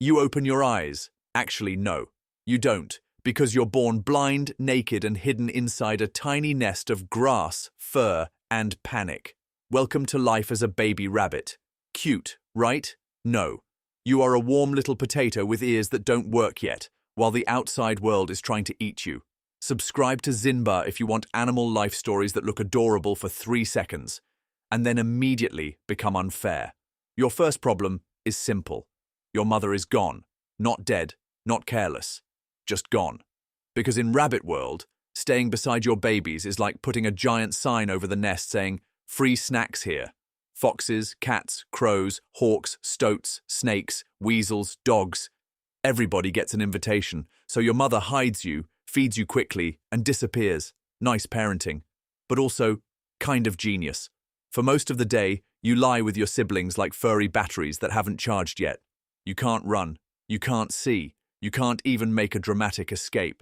You open your eyes. Actually, no, you don't, because you're born blind, naked, and hidden inside a tiny nest of grass, fur, and panic. Welcome to life as a baby rabbit. Cute, right? No. You are a warm little potato with ears that don't work yet, while the outside world is trying to eat you. Subscribe to Zinba if you want animal life stories that look adorable for 3 seconds, and then immediately become unfair. Your first problem is simple. Your mother is gone. Not dead, not careless. Just gone. Because in rabbit world, staying beside your babies is like putting a giant sign over the nest saying, "Free snacks here." Foxes, cats, crows, hawks, stoats, snakes, weasels, dogs. Everybody gets an invitation, so your mother hides you, feeds you quickly, and disappears. Nice parenting. But also, kind of genius. For most of the day, you lie with your siblings like furry batteries that haven't charged yet. You can't run. You can't see. You can't even make a dramatic escape.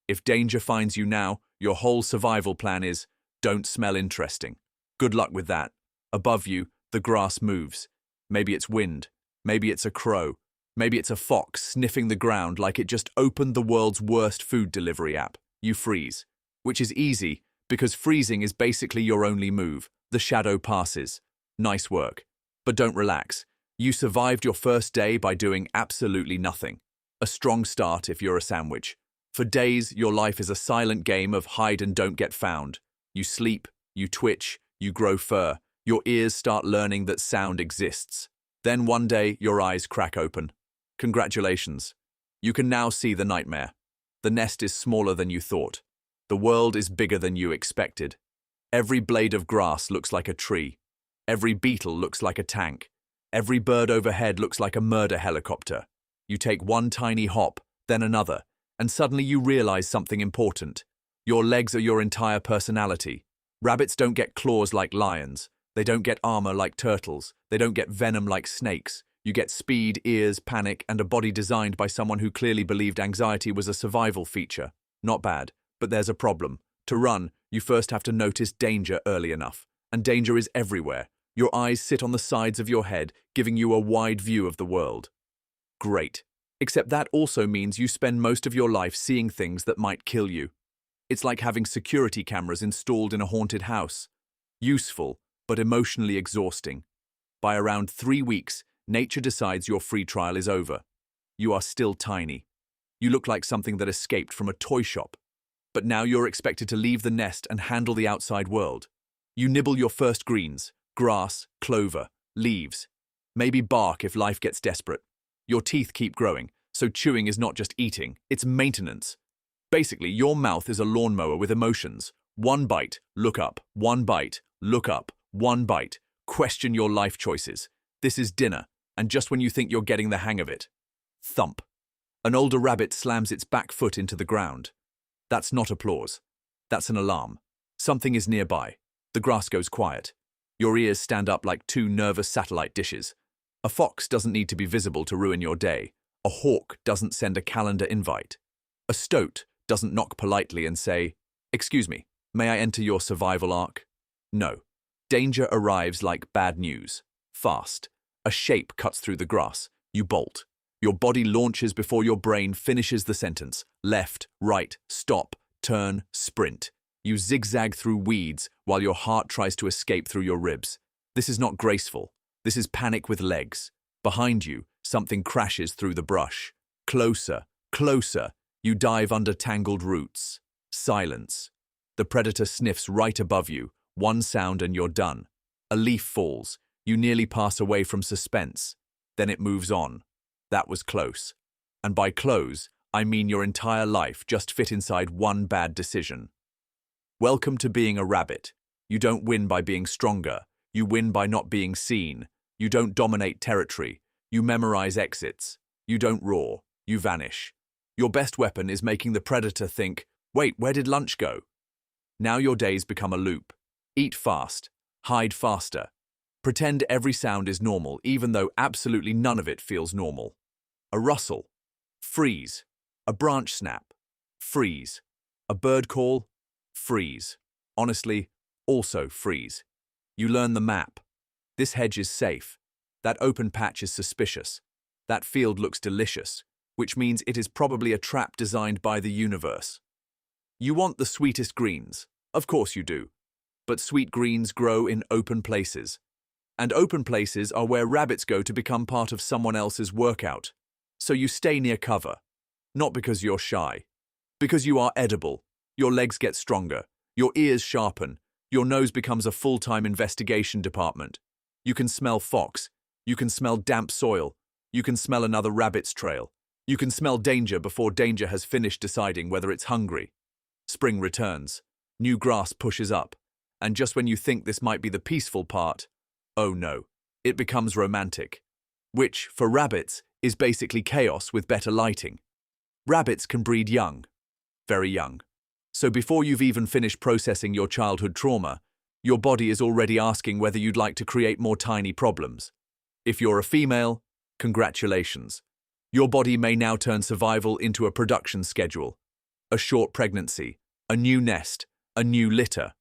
If danger finds you now, your whole survival plan is, don't smell interesting. Good luck with that. Above you, the grass moves. Maybe it's wind. Maybe it's a crow. Maybe it's a fox sniffing the ground like it just opened the world's worst food delivery app. You freeze. Which is easy, because freezing is basically your only move. The shadow passes. Nice work. But don't relax. You survived your first day by doing absolutely nothing. A strong start if you're a sandwich. For days, your life is a silent game of hide and don't get found. You sleep, you twitch, you grow fur. Your ears start learning that sound exists. Then one day, your eyes crack open. Congratulations. You can now see the nightmare. The nest is smaller than you thought. The world is bigger than you expected. Every blade of grass looks like a tree. Every beetle looks like a tank. Every bird overhead looks like a murder helicopter. You take one tiny hop, then another, and suddenly you realize something important. Your legs are your entire personality. Rabbits don't get claws like lions. They don't get armor like turtles. They don't get venom like snakes. You get speed, ears, panic, and a body designed by someone who clearly believed anxiety was a survival feature. Not bad, but there's a problem. To run, you first have to notice danger early enough. And danger is everywhere. Your eyes sit on the sides of your head, giving you a wide view of the world. Great. Except that also means you spend most of your life seeing things that might kill you. It's like having security cameras installed in a haunted house. Useful, but emotionally exhausting. By around 3 weeks, nature decides your free trial is over. You are still tiny. You look like something that escaped from a toy shop. But now you're expected to leave the nest and handle the outside world. You nibble your first greens, grass, clover, leaves. Maybe bark if life gets desperate. Your teeth keep growing, so chewing is not just eating, it's maintenance. Basically, your mouth is a lawnmower with emotions. One bite, look up. One bite, look up. One bite. Question your life choices. This is dinner, and just when you think you're getting the hang of it. Thump. An older rabbit slams its back foot into the ground. That's not applause. That's an alarm. Something is nearby. The grass goes quiet. Your ears stand up like 2 nervous satellite dishes. A fox doesn't need to be visible to ruin your day. A hawk doesn't send a calendar invite. A stoat doesn't knock politely and say, "Excuse me, may I enter your survival arc?" No. Danger arrives like bad news. Fast. A shape cuts through the grass. You bolt. Your body launches before your brain finishes the sentence. Left, right, stop, turn, sprint. You zigzag through weeds while your heart tries to escape through your ribs. This is not graceful. This is panic with legs. Behind you, something crashes through the brush. Closer, closer. You dive under tangled roots. Silence. The predator sniffs right above you. One sound and you're done. A leaf falls. You nearly pass away from suspense. Then it moves on. That was close. And by close, I mean your entire life just fit inside one bad decision. Welcome to being a rabbit. You don't win by being stronger. You win by not being seen. You don't dominate territory. You memorize exits. You don't roar. You vanish. Your best weapon is making the predator think, "Wait, where did lunch go?" Now your days become a loop. Eat fast. Hide faster. Pretend every sound is normal, even though absolutely none of it feels normal. A rustle. Freeze. A branch snap. Freeze. A bird call. Freeze. Honestly, also freeze. You learn the map. This hedge is safe. That open patch is suspicious. That field looks delicious, which means it is probably a trap designed by the universe. You want the sweetest greens. Of course you do. But sweet greens grow in open places. And open places are where rabbits go to become part of someone else's workout. So you stay near cover. Not because you're shy. Because you are edible. Your legs get stronger. Your ears sharpen. Your nose becomes a full-time investigation department. You can smell fox. You can smell damp soil. You can smell another rabbit's trail. You can smell danger before danger has finished deciding whether it's hungry. Spring returns. New grass pushes up. And just when you think this might be the peaceful part, oh no, it becomes romantic. Which, for rabbits, is basically chaos with better lighting. Rabbits can breed young. Very young. So before you've even finished processing your childhood trauma, your body is already asking whether you'd like to create more tiny problems. If you're a female, congratulations. Your body may now turn survival into a production schedule. A short pregnancy, a new nest, a new litter.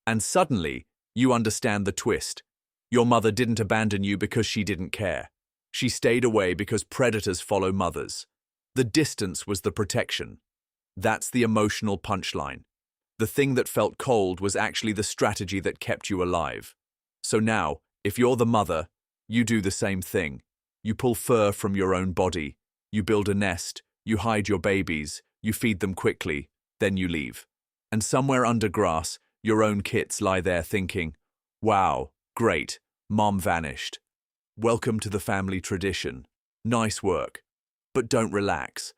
And suddenly, you understand the twist. Your mother didn't abandon you because she didn't care. She stayed away because predators follow mothers. The distance was the protection. That's the emotional punchline. The thing that felt cold was actually the strategy that kept you alive. So now, if you're the mother, you do the same thing. You pull fur from your own body. You build a nest. You hide your babies. You feed them quickly. Then you leave. And somewhere under grass, your own kits lie there thinking, wow, great, mom vanished. Welcome to the family tradition. Nice work. But don't relax.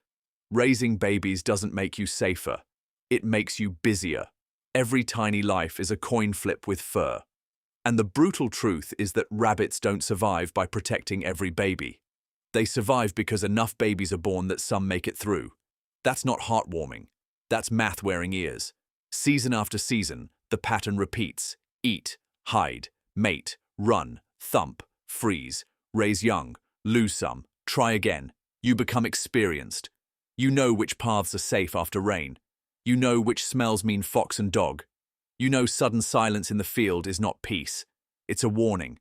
Raising babies doesn't make you safer. It makes you busier. Every tiny life is a coin flip with fur. And the brutal truth is that rabbits don't survive by protecting every baby. They survive because enough babies are born that some make it through. That's not heartwarming. That's math wearing ears. Season after season, the pattern repeats. Eat, hide, mate, run, thump, freeze, raise young, lose some, try again. You become experienced. You know which paths are safe after rain. You know which smells mean fox and dog. You know sudden silence in the field is not peace. It's a warning.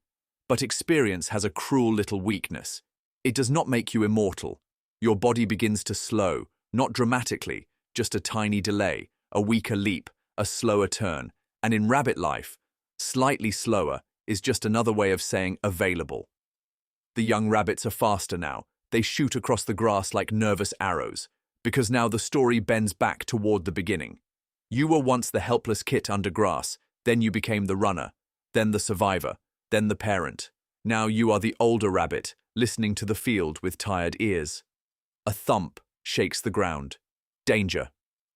But experience has a cruel little weakness. It does not make you immortal. Your body begins to slow, not dramatically, just a tiny delay, a weaker leap, a slower turn. And in rabbit life, slightly slower is just another way of saying available. The young rabbits are faster now. They shoot across the grass like nervous arrows, because now the story bends back toward the beginning. You were once the helpless kit under grass, then you became the runner, then the survivor, then the parent. Now you are the older rabbit, listening to the field with tired ears. A thump shakes the ground. Danger.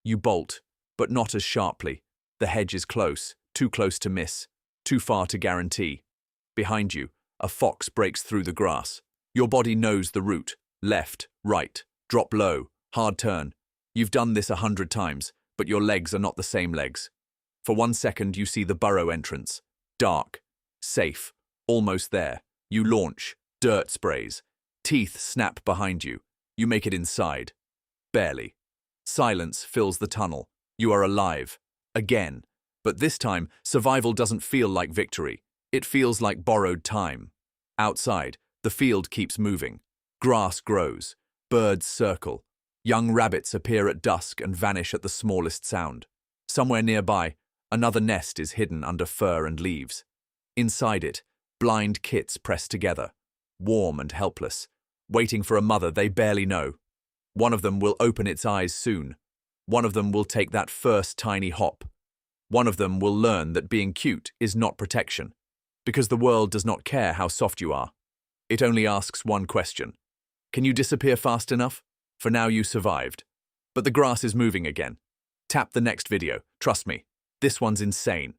You bolt, but not as sharply. The hedge is close, too close to miss, too far to guarantee. Behind you, a fox breaks through the grass. Your body knows the route. Left, right, drop low, hard turn. You've done this 100 times, but your legs are not the same legs. For 1 second, you see the burrow entrance. Dark, safe, almost there. You launch, dirt sprays. Teeth snap behind you. You make it inside. Barely. Silence fills the tunnel. You are alive. Again. But this time, survival doesn't feel like victory. It feels like borrowed time. Outside, the field keeps moving. Grass grows. Birds circle. Young rabbits appear at dusk and vanish at the smallest sound. Somewhere nearby, another nest is hidden under fur and leaves. Inside it, blind kits press together, warm and helpless, waiting for a mother they barely know. One of them will open its eyes soon. One of them will take that first tiny hop. One of them will learn that being cute is not protection, because the world does not care how soft you are. It only asks one question. Can you disappear fast enough? For now you survived. But the grass is moving again. Tap the next video. Trust me, this one's insane.